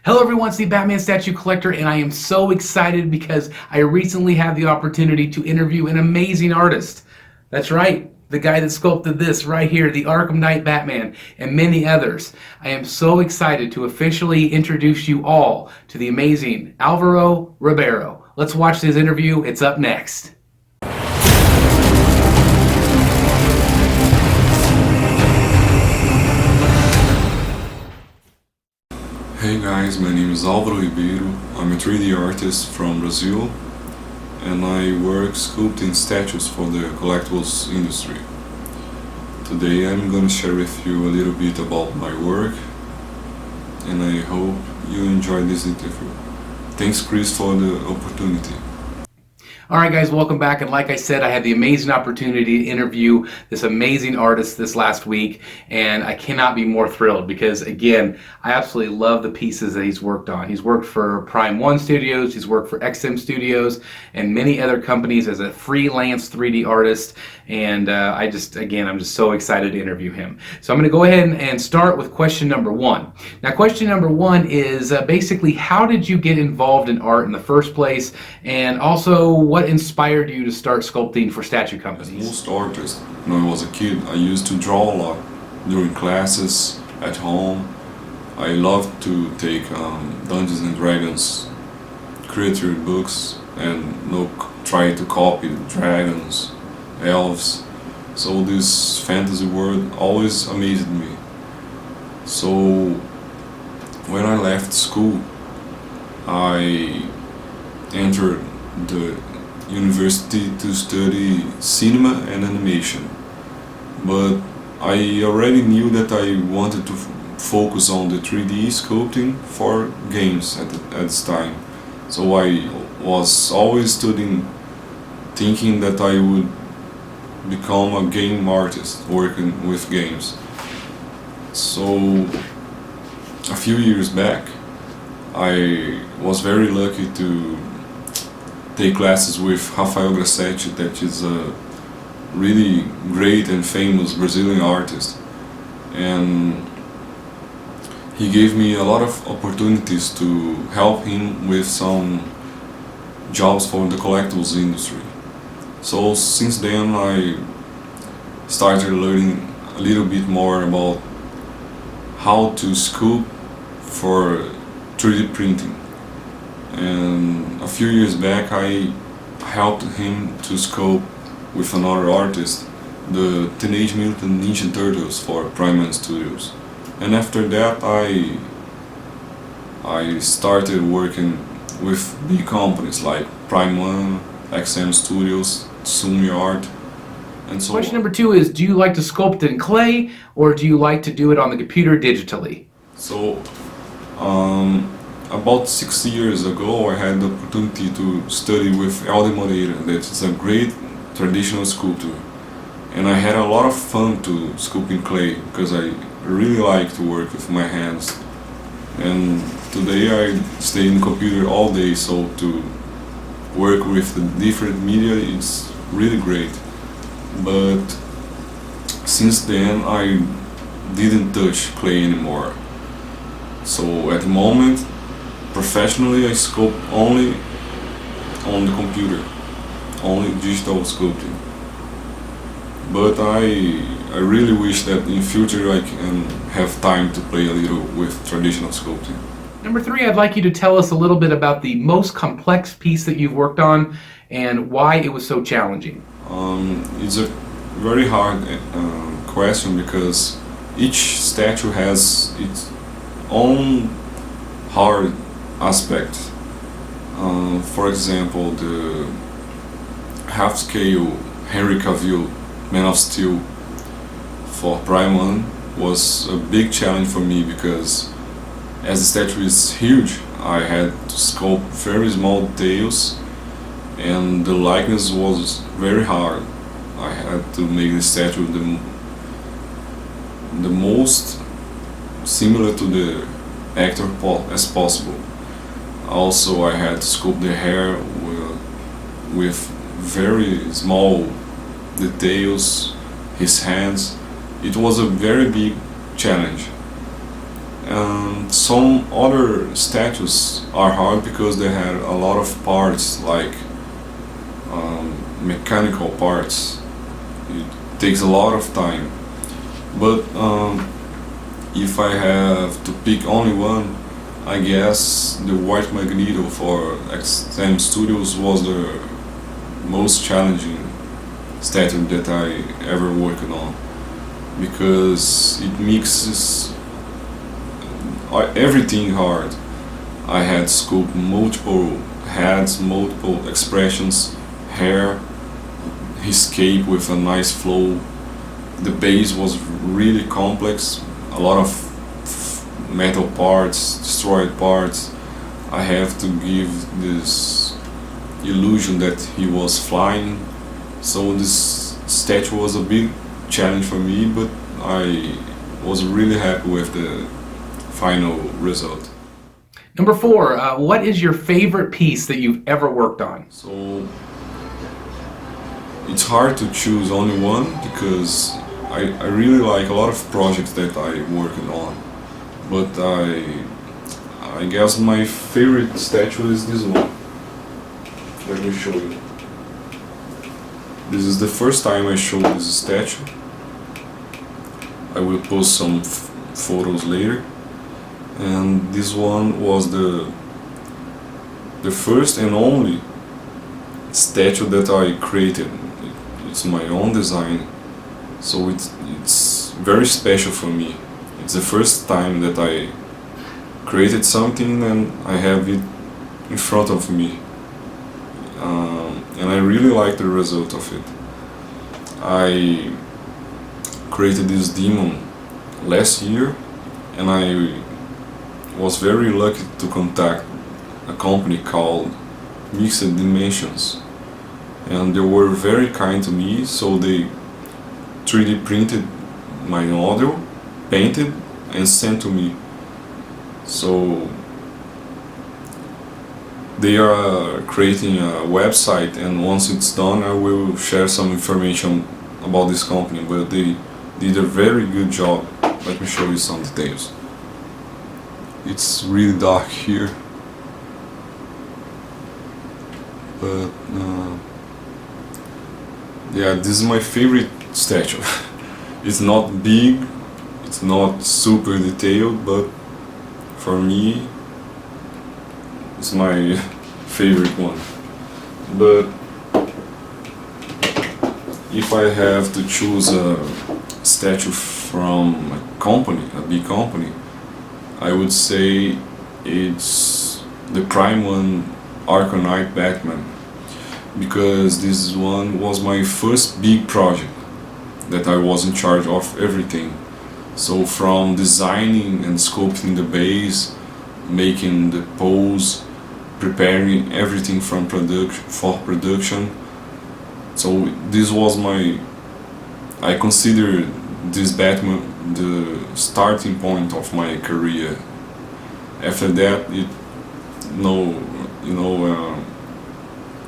Hello everyone, it's the Batman Statue Collector, and I am so excited because I recently had the opportunity to interview an amazing artist. That's right, the guy that sculpted this right here, the Arkham Knight Batman, and many others. I am so excited to officially introduce you all to the amazing Alvaro Ribeiro. Let's watch this interview, it's up next. Hey guys, my name is Alvaro Ribeiro. I'm a 3D artist from Brazil and I work sculpting statues for the collectibles industry. Today I'm going to share with you a little bit about my work and I hope you enjoy this interview. Thanks Chris for the opportunity. Alright guys, welcome back, and like I said, I had the amazing opportunity to interview this amazing artist this last week, and I cannot be more thrilled because, again, I absolutely love the pieces that he's worked on. He's worked for Prime 1 Studios, he's worked for XM Studios, and many other companies as a freelance 3D artist, and I'm just so excited to interview him. So I'm going to go ahead and start with question number one. Now, question number one is basically, how did you get involved in art in the first place, and also what inspired you to start sculpting for statue companies? As most artists, when I was a kid, I used to draw a lot during classes, at home. I loved to take Dungeons and Dragons creature books and try to copy dragons, elves. So this fantasy world always amazed me. So when I left school, I entered the university to study cinema and animation, but I already knew that I wanted to focus on the 3D sculpting for games at this time. So I was always studying, thinking that I would become a game artist working with games. So a few years back I was very lucky to take classes with Rafael Grassetti, that is a really great and famous Brazilian artist, and he gave me a lot of opportunities to help him with some jobs for the collectibles industry. So since then I started learning a little bit more about how to sculpt for 3D printing. And a few years back I helped him to sculpt with another artist the Teenage Mutant Ninja Turtles for Prime 1 Studios. And after that I started working with big companies like Prime 1, XM Studios, Tsume-Art, and so on. Question number two is, do you like to sculpt in clay or do you like to do it on the computer digitally? So about 6 years ago I had the opportunity to study with Helder Moreira, that is a great traditional sculptor, and I had a lot of fun to sculpt in clay because I really like to work with my hands, and today I stay in the computer all day, so to work with the different media it's really great. But since then I didn't touch clay anymore. So at the moment, professionally I sculpt only on the computer, only digital sculpting. But I really wish that in future I can have time to play a little with traditional sculpting. Number three, I'd like you to tell us a little bit about the most complex piece that you've worked on and why it was so challenging. It's a very hard question because each statue has its own hard aspect. For example, the half-scale Henry Cavill Man of Steel for Prime 1 was a big challenge for me because as the statue is huge, I had to sculpt very small details and the likeness was very hard. I had to make the statue the most similar to the actor as possible. Also I had to sculpt the hair with very small details, his hands. It was a very big challenge. And some other statues are hard because they had a lot of parts, like mechanical parts. It takes a lot of time. But if I have to pick only one, I guess the White Magneto for XM Studios was the most challenging statue that I ever worked on, because it mixes everything hard. I had sculpted multiple heads, multiple expressions, hair, his cape with a nice flow. The base was really complex, a lot of metal parts, destroyed parts. I have to give this illusion that he was flying. So this statue was a big challenge for me, but I was really happy with the final result. Number 4, what is your favorite piece that you've ever worked on? So it's hard to choose only one, because I really like a lot of projects that I worked on, but I guess my favorite statue is this one. Let me show you. This is the first time I show this statue. I will post some photos later. And this one was the first and only statue that I created. It's my own design, so it's very special for me. It's the first time that I created something and I have it in front of me, and I really like the result of it. I created this demon last year, and I was very lucky to contact a company called Mixed Dimensions, and they were very kind to me, so they 3D printed my model, painted and sent to me. So they are creating a website, and once it's done I will share some information about this company, but they did a very good job. Let me show you some details. It's really dark here, but yeah, this is my favorite statue. It's not big, it's not super detailed, but for me it's my favorite one. But if I have to choose a statue from a company, a big company, I would say it's the Prime One Arcanite Batman, because this one was my first big project that I was in charge of everything. So from designing and sculpting the base, making the pose, preparing everything from production. So this was I consider this Batman the starting point of my career. After that,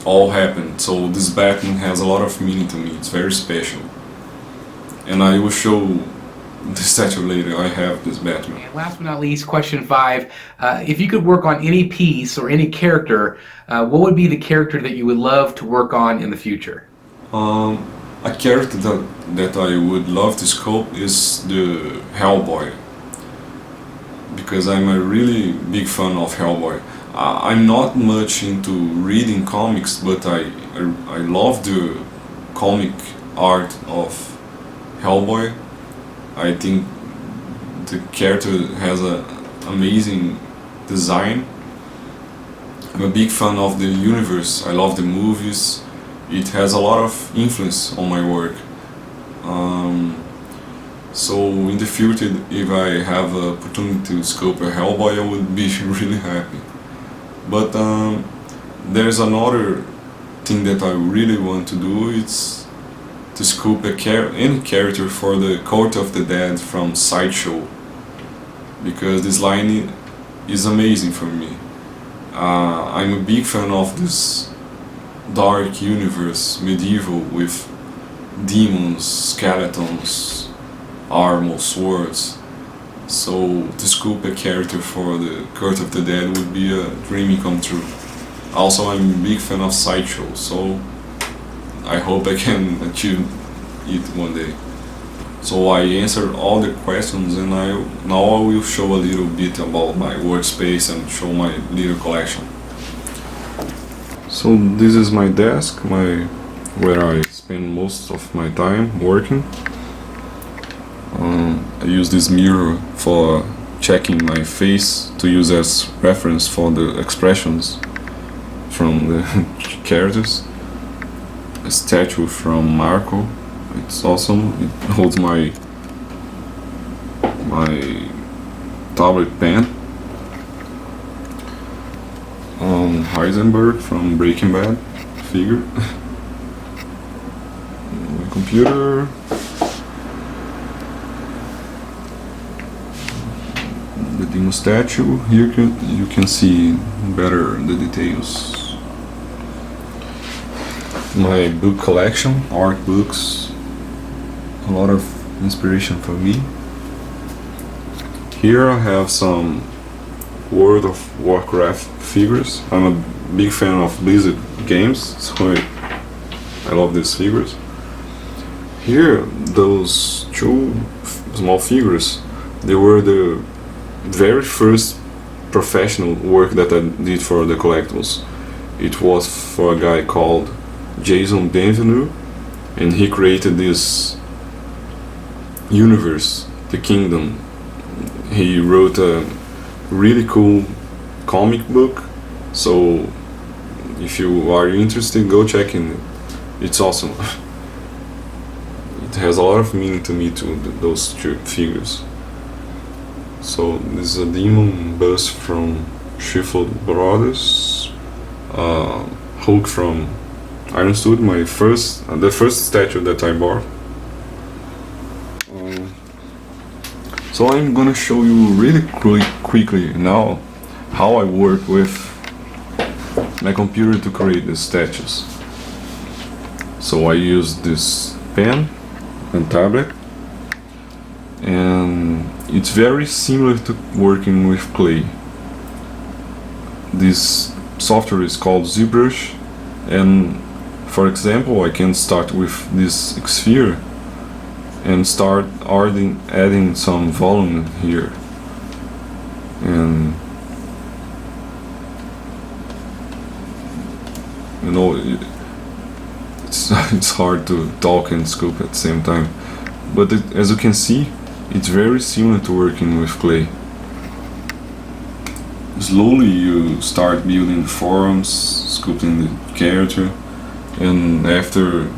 all happened. So this Batman has a lot of meaning to me. It's very special, and I will show the statue later. I have this Batman. And last but not least, question 5: if you could work on any piece or any character, what would be the character that you would love to work on in the future? A character that I would love to sculpt is the Hellboy, because I'm a really big fan of Hellboy. I'm not much into reading comics, but I love the comic art of Hellboy. I think the character has an amazing design. I'm a big fan of the universe. I love the movies. It has a lot of influence on my work. So in the future, if I have an opportunity to sculpt a Hellboy, I would be really happy. But there's another thing that I really want to do. It's to sculpt any character for the Court of the Dead from Sideshow, because this line is amazing for me. I'm a big fan of this dark universe, medieval, with demons, skeletons, armor, swords. So to sculpt a character for the Court of the Dead would be a dream come true. Also, I'm a big fan of sideshows, so I hope I can achieve it one day. So I answered all the questions, and now I will show a little bit about my workspace and show my little collection. So this is my desk, where I spend most of my time working. I use this mirror for checking my face to use as reference for the expressions from the characters. A statue from Marco, it's awesome. It holds my tablet pen. Heisenberg from Breaking Bad figure. My computer. The demo statue. Here you can see better the details. My book collection, art books, a lot of inspiration for me. Here I have some World of Warcraft figures. I'm a big fan of Blizzard games, so I love these figures. Here, those two small figures, they were the very first professional work that I did for the collectibles. It was for a guy called Jason Benvenue, and he created this universe, the kingdom. He wrote a really cool comic book, so if you are interested, go check it. It's awesome. It has a lot of meaning to me too, those two figures. So this is a demon bust from Sheffield Brothers, Hulk from Iron Studio, the first statue that I bought. So I'm gonna show you really quickly now how I work with my computer to create the statues. So I use this pen and tablet, and it's very similar to working with clay. This software is called Zbrush, and for example, I can start with this sphere and start adding some volume here, and you know, it's hard to talk and sculpt at the same time, but as you can see, it's very similar to working with clay. Slowly you start building forms, sculpting the character, and after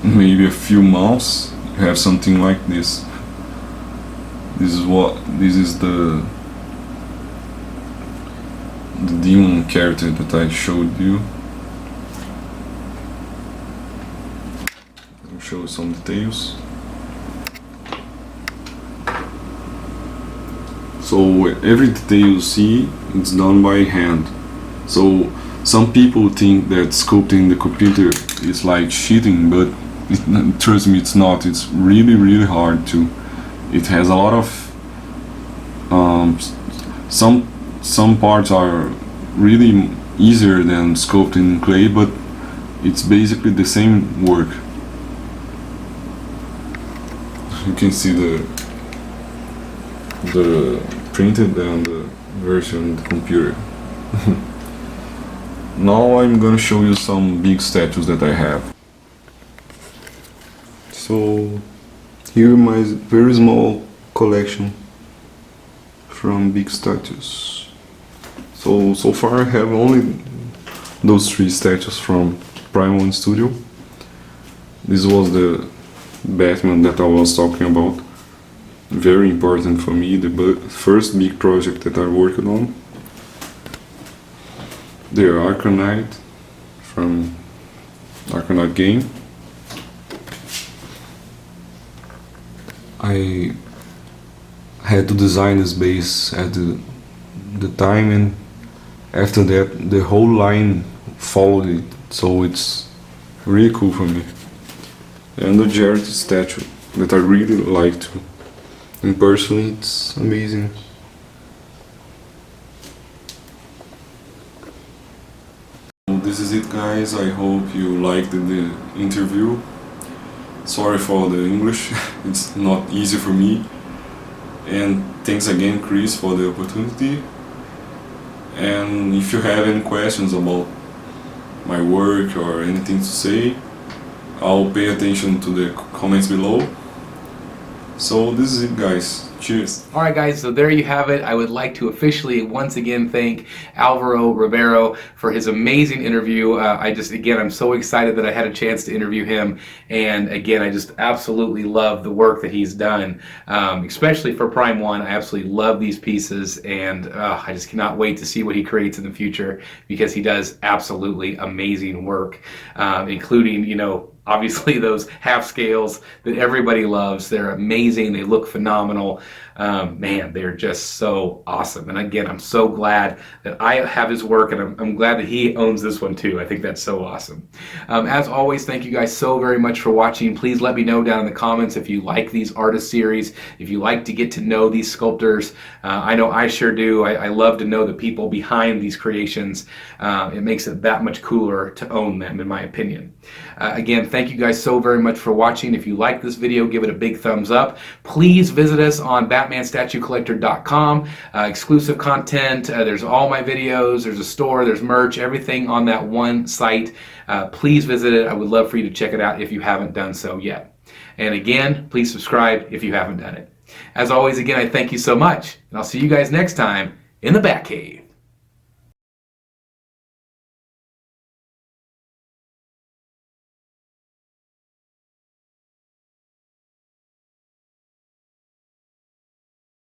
maybe a few months you have something like this. This is the demon character that I showed you. I'll show you some details. So every detail you see, it's done by hand. So some people think that sculpting the computer is like cheating, but trust me, it's not. It's really hard too. It has a lot of some parts are really easier than sculpting in clay, but it's basically the same work. You can see the printed and the version on the computer. Now I'm gonna show you some big statues that I have. So here my very small collection from big statues. So far I have only those 3 statues from Prime 1 Studio. This was the Batman that I was talking about. Very important for me, the first big project that I worked on. The Arcanite from Arcanite game. I had to design this base at the time, and after that the whole line followed it, so it's really cool for me. And the Jared statue that I really like too. in person it's amazing. This is it, guys. I hope you liked the interview. Sorry for the English, it's not easy for me. And thanks again, Chris, for the opportunity. And if you have any questions about my work or anything to say, I'll pay attention to the comments below. So this is it, guys. Cheers. All right, guys, so there you have it. I would like to officially once again thank Alvaro Ribeiro for his amazing interview. I'm so excited that I had a chance to interview him. And again, I just absolutely love the work that he's done, especially for Prime 1. I absolutely love these pieces, and I just cannot wait to see what he creates in the future, because he does absolutely amazing work, including, obviously those half scales that everybody loves. They're amazing. They look phenomenal. Man, they're just so awesome. And again, I'm so glad that I have his work, and I'm glad that he owns this one too. I think that's so awesome. As always, thank you guys so very much for watching. Please let me know down in the comments if you like these artist series, if you like to get to know these sculptors. I know I sure do. I love to know the people behind these creations. It makes it that much cooler to own them, in my opinion. Again, thank you guys so very much for watching. If you like this video, give it a big thumbs up. Please visit us on BatmanStatueCollector.com. Exclusive content. There's all my videos. There's a store. There's merch. Everything on that one site. Please visit it. I would love for you to check it out if you haven't done so yet. And again, please subscribe if you haven't done it. As always, again, I thank you so much, and I'll see you guys next time in the Batcave.